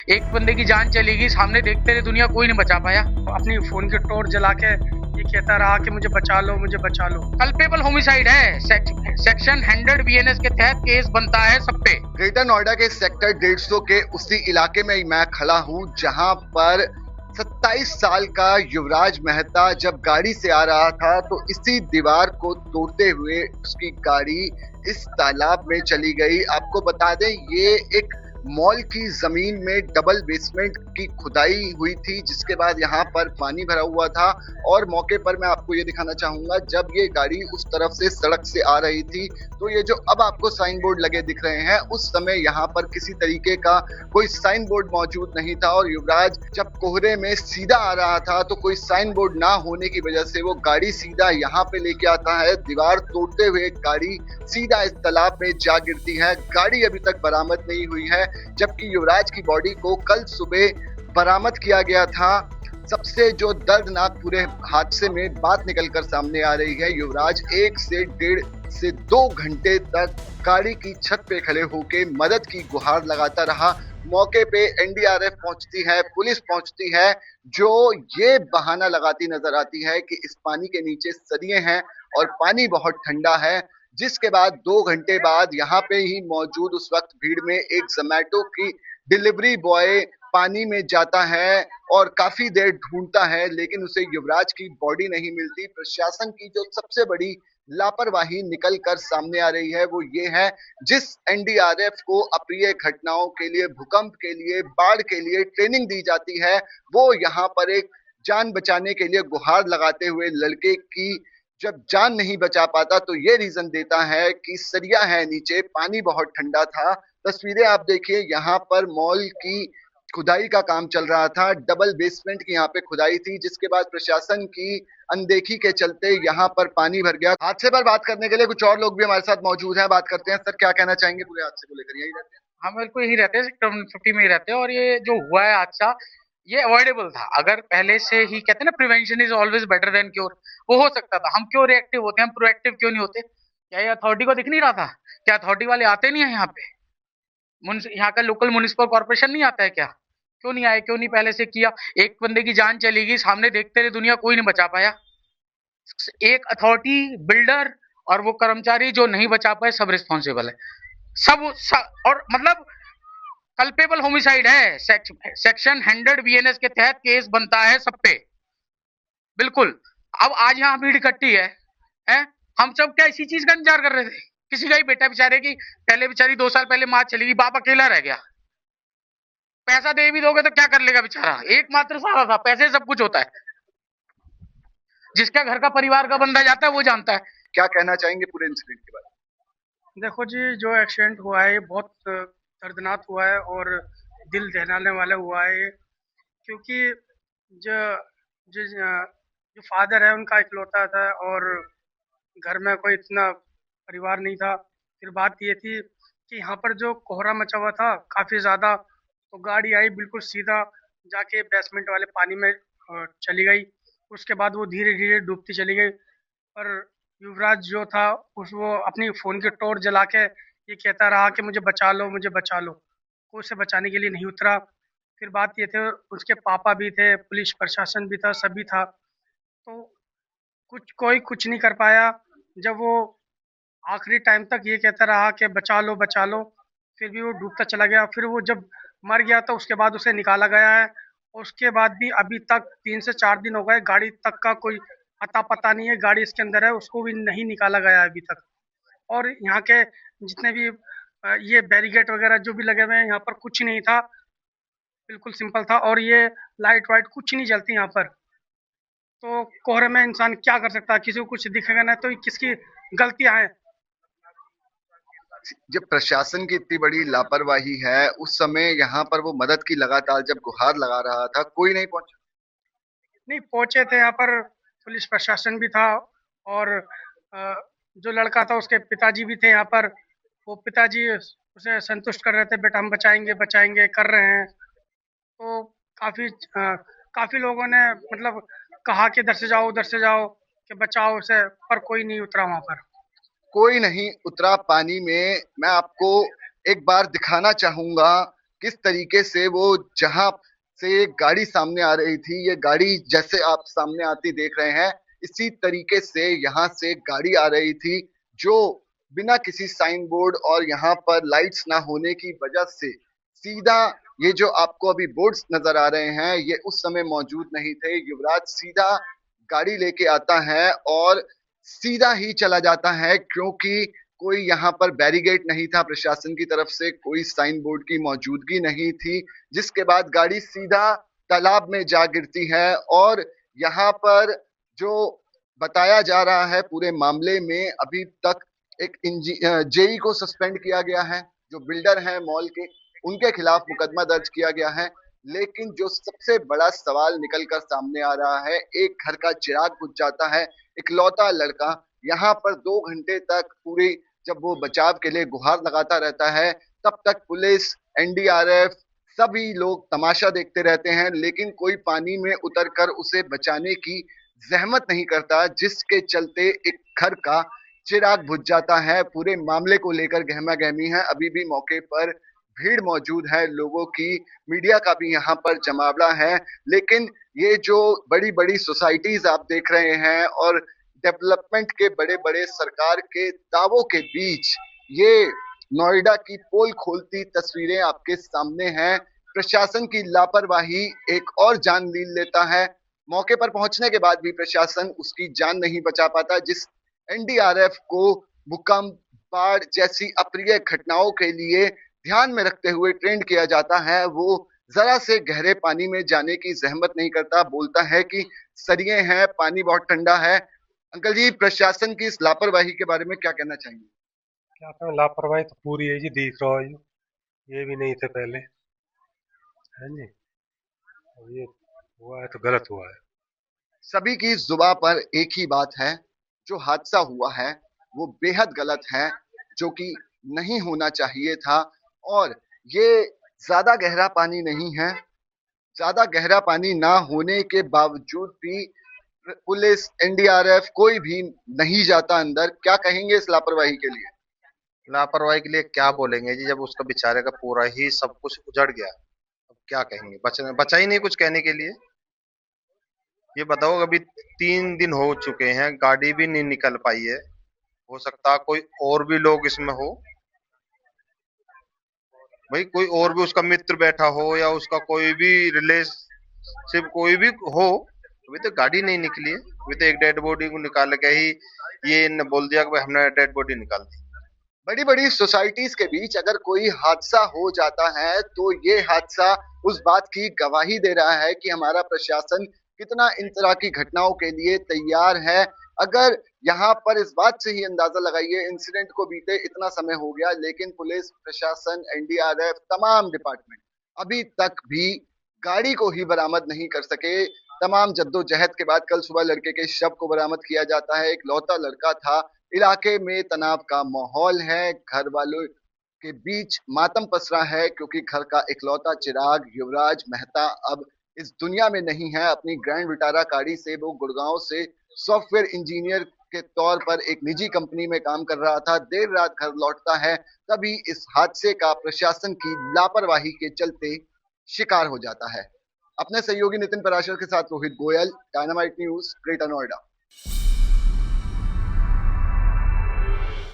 एक बंदे की जान चली गई, सामने देखते रहे दुनिया, कोई नहीं बचा पाया। अपनी फोन की टॉर्च जला के ये कहता रहा कि मुझे बचा लो, मुझे बचा लो। कल्पेबल होमिसाइड है। सेक्शन 100 बीएनएस के तहत केस बनता है सब पे। ग्रेटर नोएडा के सेक्टर 150 के उसी इलाके में मैं खड़ा हूं जहां पर 27 साल का युवराज मेहता जब गाड़ी से आ रहा था तो इसी दीवार को तोड़ते हुए उसकी गाड़ी इस तालाब में चली गई। आपको बता दें ये एक मॉल की जमीन में डबल बेसमेंट की खुदाई हुई थी, जिसके बाद यहाँ पर पानी भरा हुआ था। और मौके पर मैं आपको ये दिखाना चाहूंगा, जब ये गाड़ी उस तरफ से सड़क से आ रही थी तो ये जो अब आपको साइन बोर्ड लगे दिख रहे हैं, उस समय यहाँ पर किसी तरीके का कोई साइन बोर्ड मौजूद नहीं था। और युवराज जब कोहरे में सीधा आ रहा था तो कोई साइन बोर्ड ना होने की वजह से वो गाड़ी सीधा यहाँ पे लेके आता है। दीवार तोड़ते हुए गाड़ी सीधा इस तालाब में जा गिरती है। गाड़ी अभी तक बरामद नहीं हुई है, जबकि युवराज की बॉडी को कल सुबह बरामद किया गया था। सबसे जो दर्दनाक पूरे हादसे में बात निकलकर सामने आ रही है, युवराज 1 से 1.5 से 2 घंटे तक गाड़ी की छत पे खड़े होकर मदद की गुहार लगाता रहा। मौके पे एनडीआरएफ पहुंचती है, पुलिस पहुंचती है, जो ये बहाना लगाती नजर आती है कि इस पानी के नीचे सरिये हैं और पानी बहुत ठंडा है। जिसके बाद 2 घंटे बाद यहाँ पे ही मौजूद उस वक्त भीड़ में एक जोमैटो की डिलीवरी बॉय पानी में जाता है और काफी देर ढूंढता है, लेकिन उसे युवराज की बॉडी नहीं मिलती। प्रशासन की जो सबसे बड़ी लापरवाही निकल कर सामने आ रही है वो ये है, जिस एनडीआरएफ को अप्रिय घटनाओं के लिए, भूकंप के लिए, बाढ़ के लिए ट्रेनिंग दी जाती है, वो यहाँ पर एक जान बचाने के लिए गुहार लगाते हुए लड़के की जब जान नहीं बचा पाता तो ये रीजन देता है कि सरिया है नीचे, पानी बहुत ठंडा था। तस्वीरें आप देखिए, यहाँ पर मॉल की खुदाई का काम चल रहा था, डबल बेसमेंट की यहाँ पे खुदाई थी, जिसके बाद प्रशासन की अनदेखी के चलते यहाँ पर पानी भर गया। हादसे पर बात करने के लिए कुछ और लोग भी हमारे साथ मौजूद हैं, बात करते हैं। सर क्या कहना चाहेंगे पूरे हादसे को लेकर? यही रहते हैं? हम बिल्कुल यही रहते हैं, सेक्टर 50 में ही रहते हैं। और ये जो हुआ है हादसा, ये अवॉइडेबल था। अगर पहले से ही, कहते हैं ना, prevention is always better than cure, वो हो सकता था। हम क्यों रिएक्टिव होते हैं, हम प्रोएक्टिव क्यों नहीं होते? क्या ये अथॉरिटी को दिख नहीं रहा था? क्या अथॉरिटी वाले आते नहीं है यहाँ पे? यहाँ का लोकल म्युनिसिपल कॉर्पोरेशन नहीं आता है क्या? क्यों नहीं आए? क्यों नहीं पहले से किया? एक बंदे की जान चली गई, सामने देखते रहे दुनिया, कोई नहीं बचा पाया। एक अथॉरिटी, बिल्डर और वो कर्मचारी जो नहीं बचा पाए, सब रिस्पॉन्सिबल है। और मतलब कल्पेबल होमिसाइड है। सेक्शन 100 बीएनएस के तहत केस बनता है सब पे, बिल्कुल। अब आज यहाँ भीड़ इकट्ठी है? हम सब क्या इसी चीज का इंतजार कर रहे थे? किसी का ही बेटा बेचारे की, पहले बेचारी 2 साल पहले माँ चली गई, बाप अकेला रह गया। पैसा दे भी दोगे तो क्या कर लेगा बेचारा? एकमात्र सहारा था, पैसे सब कुछ होता है। जिसका घर का परिवार का बंदा जाता है वो जानता है। क्या कहना चाहेंगे पूरे इंसिडेंट के बारे में? देखो जी, जो एक्सीडेंट हुआ है ये बहुत दर्दनाक हुआ है और दिल दहलाने वाला हुआ है ये। क्योंकि जो जो जो फादर है उनका इकलौता था और घर में कोई इतना परिवार नहीं था। फिर बात ये थी कि यहाँ पर जो कोहरा मचा हुआ था काफ़ी ज़्यादा, तो गाड़ी आई बिल्कुल सीधा जाके बेसमेंट वाले पानी में चली गई। उसके बाद वो धीरे धीरे डूबती चली गई। और युवराज जो था वो अपनी फ़ोन की टॉर्च जला के ये कहता रहा कि मुझे बचा लो, मुझे बचा लो। कोई उसे बचाने के लिए नहीं उतरा। फिर बात ये थे, उसके पापा भी थे, पुलिस प्रशासन भी था, सभी था। तो कोई कुछ नहीं कर पाया। जब वो आखिरी टाइम तक ये कहता रहा कि बचा लो, बचा लो, फिर भी वो डूबता चला गया। फिर वो जब मर गया तो उसके बाद उसे निकाला गया है। और उसके बाद भी अभी तक 3 से 4 दिन हो गए, गाड़ी तक का कोई अता पता नहीं है। गाड़ी इसके अंदर है, उसको भी नहीं निकाला गया है अभी तक। और यहाँ के जितने भी ये बैरिकेड वगैरह जो भी लगे हुए हैं, यहाँ पर कुछ नहीं था, बिल्कुल सिंपल था। और ये लाइट वाइट कुछ नहीं जलती यहाँ पर। तो कोहरे में इंसान क्या कर सकता है? किसी को कुछ दिखेगा ना, तो ये किसकी गलतियाँ हैं? जब प्रशासन की इतनी बड़ी लापरवाही है, उस समय यहाँ पर वो मदद की लगातार जब गुहार लगा रहा था, कोई नहीं पहुंचा? नहीं पहुंचे थे यहाँ पर, पुलिस प्रशासन भी था और जो लड़का था उसके पिताजी भी थे यहाँ पर। वो पिताजी उसे संतुष्ट कर रहे थे, बेटा हम बचाएंगे बचाएंगे, कर रहे हैं। तो काफ़ी लोगों ने मतलब कहा कि इधर से जाओ, उधर से जाओ, कि बचाओ उसे, पर कोई नहीं उतरा वहाँ पर। कोई नहीं उतरा पानी में। मैं आपको एक बार दिखाना चाहूंगा किस तरीके से वो जहां से गाड़ी सामने आ रही थी, ये गाड़ी जैसे आप सामने आती देख रहे हैं, इसी तरीके से यहाँ से गाड़ी आ रही थी जो बिना किसी साइन बोर्ड और यहाँ पर लाइट्स ना होने की वजह से सीधा, ये जो आपको अभी बोर्ड्स नजर आ रहे हैं ये उस समय मौजूद नहीं थे। युवराज सीधा गाड़ी लेके आता है और सीधा ही चला जाता है, क्योंकि कोई यहाँ पर बैरिगेट नहीं था, प्रशासन की तरफ से कोई साइन बोर्ड की मौजूदगी नहीं थी, जिसके बाद गाड़ी सीधा तालाब में जा गिरती है। और यहाँ पर जो बताया जा रहा है पूरे मामले में, अभी तक एक जेई को सस्पेंड किया गया है, जो बिल्डर हैं मॉल के, उनके खिलाफ मुकदमा दर्ज किया गया है। लेकिन जो सबसे बड़ा सवाल निकलकर सामने आ रहा है, एक घर का चिराग बुझ जाता है, इकलौता लड़का यहाँ पर 2 घंटे तक पूरी, जब वो बचाव के लिए गुहार लगाता रहता है, तब तक पुलिस, एनडीआरएफ, सभी लोग तमाशा देखते रहते हैं, लेकिन कोई पानी में उतरकर उसे बचाने की जहमत नहीं करता, जिसके चलते एक घर का चिराग बुझ जाता है। पूरे मामले को लेकर गहमा गहमी है, अभी भी मौके पर भीड़ मौजूद है लोगों की, मीडिया का भी यहाँ पर जमावड़ा है। लेकिन ये जो बड़ी बड़ी सोसाइटीज आप देख रहे हैं और डेवलपमेंट के बड़े बड़े सरकार के दावों के बीच, ये नोएडा की पोल खोलती तस्वीरें आपके सामने हैं। प्रशासन की लापरवाही एक और जान लील लेता है, मौके पर पहुंचने के बाद भी प्रशासन उसकी जान नहीं बचा पाता। जिस एनडीआरएफ को भूकंप, बाढ़ जैसी अप्रिय घटनाओं के लिए ध्यान में रखते हुए ट्रेंड किया जाता है, वो जरा से गहरे पानी में जाने की जहमत नहीं करता, बोलता है कि सरिये हैं, पानी बहुत ठंडा है। अंकल जी, प्रशासन की इस लापरवाही के बारे में क्या कहना चाहेंगे? क्या करें, लापरवाही तो पूरी है जी, दिख रहा है जी। ये भी नहीं थे पहले, है जी। अब ये हुआ है तो गलत हुआ है। सभी की जुबान पर एक ही बात है, जो हादसा हुआ है वो बेहद गलत है, जो कि नहीं होना चाहिए था। और ये ज्यादा गहरा पानी नहीं है, ज्यादा गहरा पानी ना होने के बावजूद भी पुलिस, एनडीआरएफ कोई भी नहीं जाता अंदर। क्या कहेंगे इस लापरवाही के लिए? लापरवाही के लिए क्या बोलेंगे जी, जब उसका बेचारे का पूरा ही सब कुछ उजड़ गया, अब क्या कहेंगे? बचा ही नहीं कुछ कहने के लिए। ये बताओ, अभी 3 दिन हो चुके हैं, गाड़ी भी नहीं निकल पाई है। हो सकता है कोई और भी लोग इसमें हो, भाई कोई और भी उसका मित्र बैठा हो या उसका कोई भी रिलेशन कोई भी हो। अभी तो गाड़ी नहीं निकली है, अभी तो एक डेड बॉडी को निकाल के ही ये ने बोल दिया कि भाई हमने डेड बॉडी निकाल दी। बड़ी बड़ी सोसाइटीज के बीच अगर कोई हादसा हो जाता है तो ये हादसा उस बात की गवाही दे रहा है कि हमारा प्रशासन कितना इन तरह की घटनाओं के लिए तैयार है। अगर यहाँ पर इस बात से ही अंदाजा लगाइए, इंसिडेंट को बीते इतना समय हो गया, लेकिन पुलिस प्रशासन, एनडीआरएफ, तमाम डिपार्टमेंट अभी तक भी गाड़ी को ही बरामद नहीं कर सके। तमाम जद्दोजहद के बाद कल सुबह लड़के के शव को बरामद किया जाता है। एक लौता लड़का था। इलाके में तनाव का माहौल है, घर वालों के बीच मातम पसरा है, क्योंकि घर का इकलौता चिराग युवराज मेहता अब इस दुनिया में नहीं है। अपनी ग्रैंड विटारा गाड़ी से वो गुड़गांव से सॉफ्टवेयर इंजीनियर के तौर पर एक निजी कंपनी में काम कर रहा था। देर रात घर लौटता है, तभी इस हादसे का प्रशासन की लापरवाही के चलते शिकार हो जाता है। अपने सहयोगी नितिन पराशर के साथ Rohit Goyal, dynamite news, greater Noida.